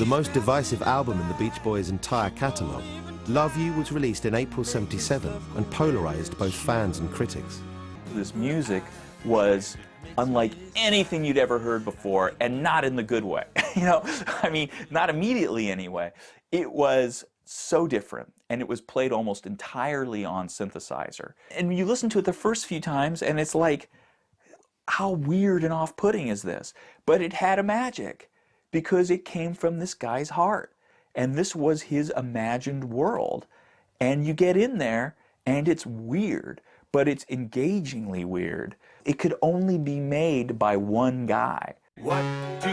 the most divisive album in the Beach Boys' entire catalogue, Love You was released in April '77 and polarised both fans and critics. This music was unlike anything you'd ever heard before, and not in the good way. You know, I mean, not immediately anyway. It was so different, and it was played almost entirely on synthesizer. And you listen to it the first few times, and it's like, how weird and off-putting is this? But it had a magic, because it came from this guy's heart, and this was his imagined world. And you get in there, and it's weird, but it's engagingly weird. It could only be made by one guy. What do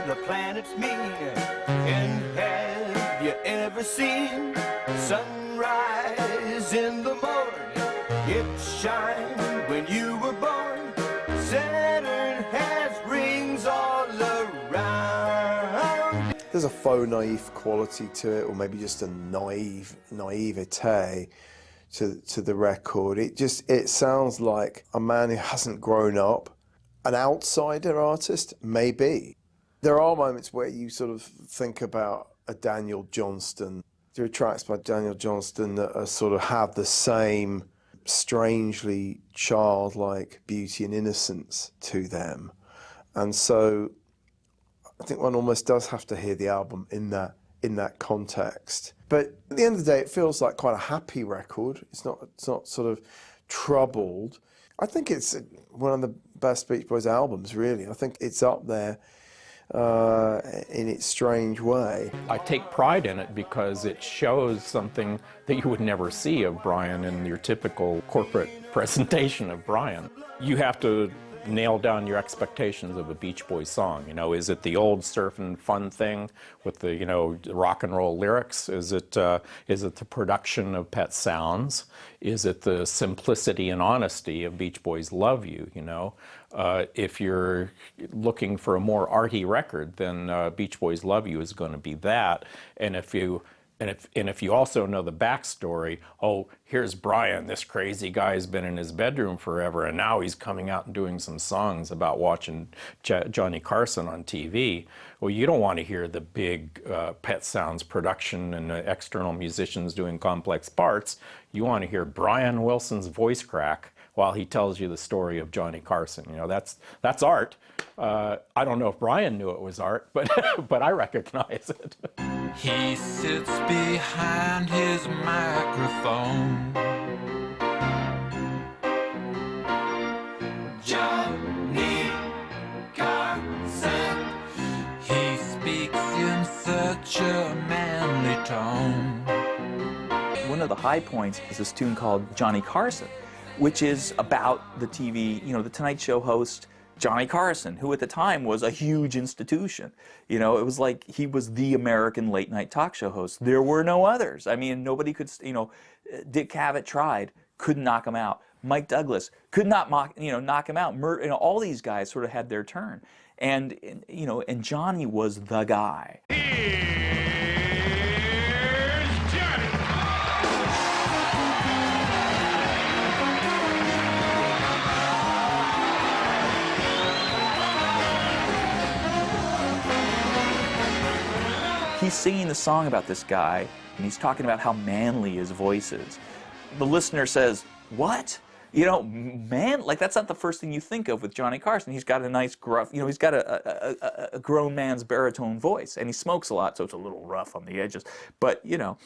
the planets mean? And have you ever seen sunrise in the morning? It shined when you were born. Saturn has rings all around. There's a faux naive quality to it, or maybe just a naivete to the record. It sounds like a man who hasn't grown up, an outsider artist, maybe. There are moments where you sort of think about a Daniel Johnston. There are tracks by Daniel Johnston that are sort of have the same strangely childlike beauty and innocence to them. And so I think one almost does have to hear the album in that context. But at the end of the day, it feels like quite a happy record. It's not sort of troubled. I think it's one of the best Beach Boys albums, really. I think it's up there in its strange way. I take pride in it because it shows something that you would never see of Brian in your typical corporate presentation of Brian. You have to nail down your expectations of a Beach Boys song. You know, is it the old surfing fun thing with the, you know, rock and roll lyrics? Is it the production of Pet Sounds? Is it the simplicity and honesty of Beach Boys' Love You? You know, if you're looking for a more arty record, then Beach Boys' Love You is going to be that. And if you also know the backstory, oh, here's Brian, this crazy guy has been in his bedroom forever, and now he's coming out and doing some songs about watching Johnny Carson on TV. Well, you don't want to hear the big Pet Sounds production and external musicians doing complex parts. You want to hear Brian Wilson's voice crack while he tells you the story of Johnny Carson. You know, that's art. I don't know if Brian knew it was art, but but I recognize it. He sits behind his microphone. Johnny Carson. He speaks in such a manly tone. One of the high points is this tune called Johnny Carson, which is about the TV, you know, the Tonight Show host, Johnny Carson, who at the time was a huge institution. You know, it was like he was the American late night talk show host. There were no others. I mean, nobody could, you know, Dick Cavett tried, couldn't knock him out. Mike Douglas could not knock him out. You know, all these guys sort of had their turn. And you know, and Johnny was the guy. He's singing the song about this guy, and he's talking about how manly his voice is. The listener says, what? You know, man, like that's not the first thing you think of with Johnny Carson. He's got a nice gruff, you know, he's got a grown man's baritone voice, and he smokes a lot, so it's a little rough on the edges. But, you know,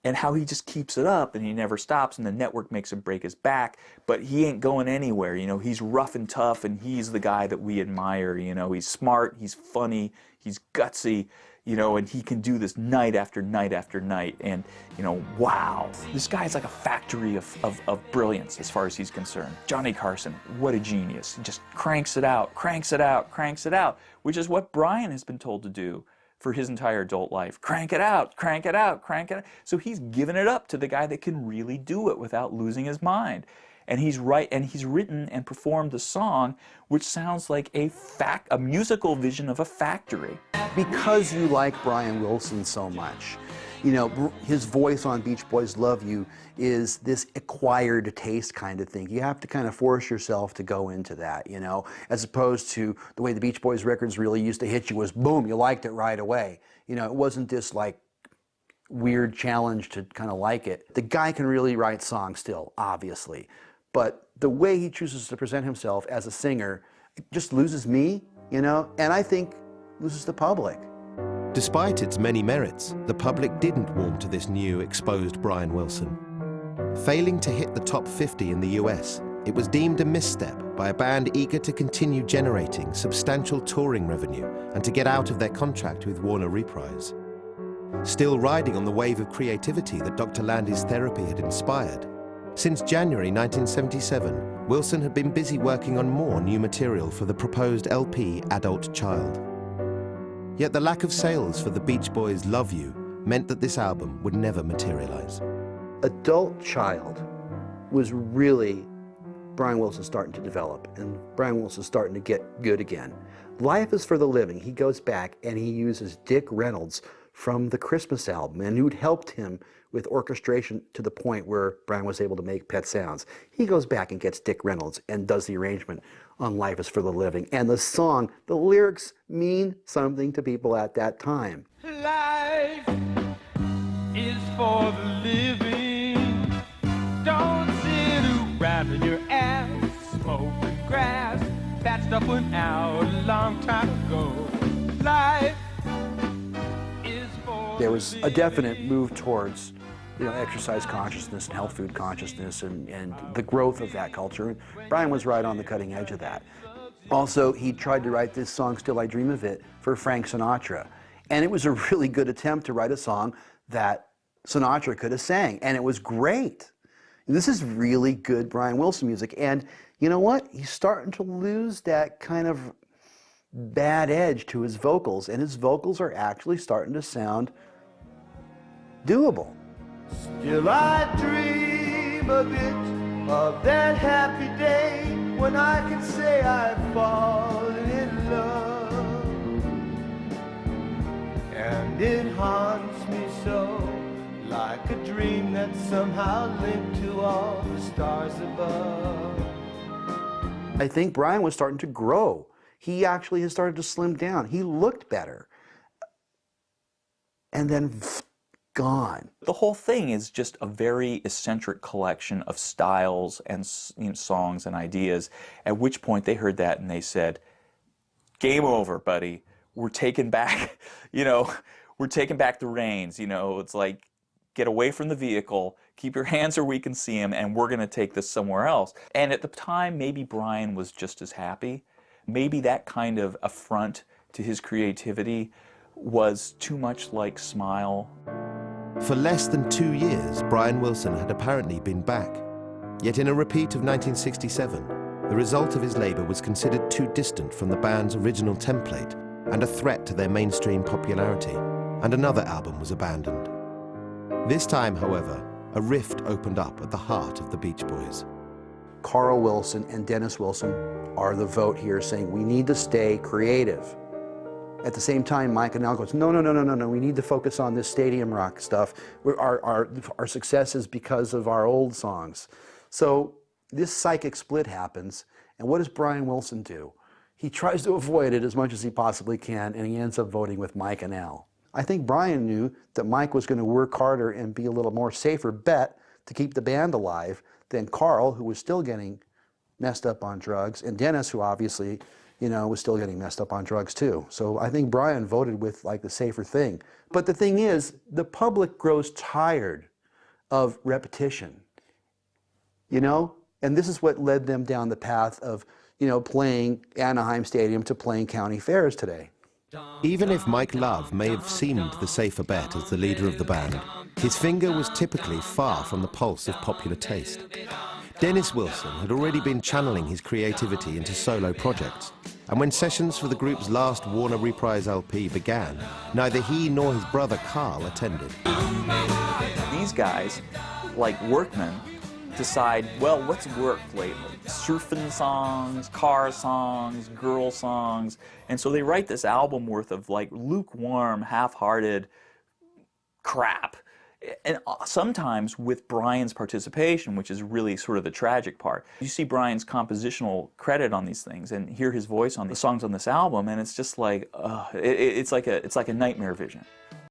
and how he just keeps it up, and he never stops, and the network makes him break his back, but he ain't going anywhere. You know, he's rough and tough, and he's the guy that we admire. You know, he's smart, he's funny, he's gutsy. You know, and he can do this night after night after night, and, you know, wow. This guy's like a factory of brilliance as far as he's concerned. Johnny Carson, what a genius. He just cranks it out, cranks it out, cranks it out, which is what Brian has been told to do for his entire adult life. Crank it out, crank it out, crank it out. So he's given it up to the guy that can really do it without losing his mind. And he's written and performed a song which sounds like a musical vision of a factory. Because you like Brian Wilson so much, You know, his voice on Beach Boys' Love You is this acquired taste kind of thing. You have to kind of force yourself to go into that, you know, as opposed to the way the Beach Boys records really used to hit you was boom, you liked it right away. You know, it wasn't this like weird challenge to kind of like it. The guy can really write songs still, obviously, but the way he chooses to present himself as a singer, it just loses me, you know, and I think loses the public. Despite its many merits, the public didn't warm to this new, exposed Brian Wilson. Failing to hit the top 50 in the US, it was deemed a misstep by a band eager to continue generating substantial touring revenue and to get out of their contract with Warner Reprise. Still riding on the wave of creativity that Dr. Landy's therapy had inspired, since January 1977, Wilson had been busy working on more new material for the proposed LP Adult Child. Yet the lack of sales for the Beach Boys' Love You meant that this album would never materialize. Adult Child was really Brian Wilson starting to develop, and Brian Wilson starting to get good again. Life is for the Living, he goes back and he uses Dick Reynolds from the Christmas album, and who'd helped him with orchestration to the point where Brian was able to make Pet Sounds. He goes back and gets Dick Reynolds and does the arrangement on Life is for the Living. And the song, the lyrics mean something to people at that time. Life is for the living. Don't sit around in your ass smoking grass. That stuff went out a long time ago. Life is for There was a definite move towards, you know, exercise consciousness and health food consciousness and the growth of that culture. And Brian was right on the cutting edge of that. Also, he tried to write this song, Still I Dream of It, for Frank Sinatra. And it was a really good attempt to write a song that Sinatra could have sang. And it was great. This is really good Brian Wilson music. And you know what? He's starting to lose that kind of bad edge to his vocals. And his vocals are actually starting to sound doable. Still I dream a bit of that happy day when I can say I've fallen in love. And it haunts me so, like a dream that's somehow linked to all the stars above. I think Brian was starting to grow. He actually has started to slim down. He looked better. And then gone. The whole thing is just a very eccentric collection of styles and, you know, songs and ideas, at which point they heard that and they said, game over, buddy. We're taking back, you know, we're taking back the reins. You know, it's like, get away from the vehicle, keep your hands where we can see them, and we're going to take this somewhere else. And at the time, maybe Brian was just as happy. Maybe that kind of affront to his creativity was too much like Smile. For less than 2 years, Brian Wilson had apparently been back. Yet in a repeat of 1967, the result of his labour was considered too distant from the band's original template and a threat to their mainstream popularity, and another album was abandoned. This time, however, a rift opened up at the heart of the Beach Boys. Carl Wilson and Dennis Wilson are the vote here saying we need to stay creative. At the same time, Mike and Al goes, no, we need to focus on this stadium rock stuff. Our success is because of our old songs. So this psychic split happens, and what does Brian Wilson do? He tries to avoid it as much as he possibly can, and he ends up voting with Mike and Al. I think Brian knew that Mike was going to work harder and be a little more safer bet to keep the band alive than Carl, who was still getting messed up on drugs, and Dennis, who obviously, you know, was still getting messed up on drugs too. So I think Brian voted with like the safer thing. But the thing is, the public grows tired of repetition, you know? And this is what led them down the path of, you know, playing Anaheim Stadium to playing county fairs today. Even if Mike Love may have seemed the safer bet as the leader of the band, his finger was typically far from the pulse of popular taste. Dennis Wilson had already been channeling his creativity into solo projects, and when sessions for the group's last Warner Reprise LP began, neither he nor his brother Carl attended. These guys, like workmen, decide, well, what's worked lately? Surfing songs, car songs, girl songs. And so they write this album worth of like lukewarm, half-hearted crap. And sometimes with Brian's participation, which is really sort of the tragic part, you see Brian's compositional credit on these things and hear his voice on the songs on this album, and it's just like, it's like a nightmare vision.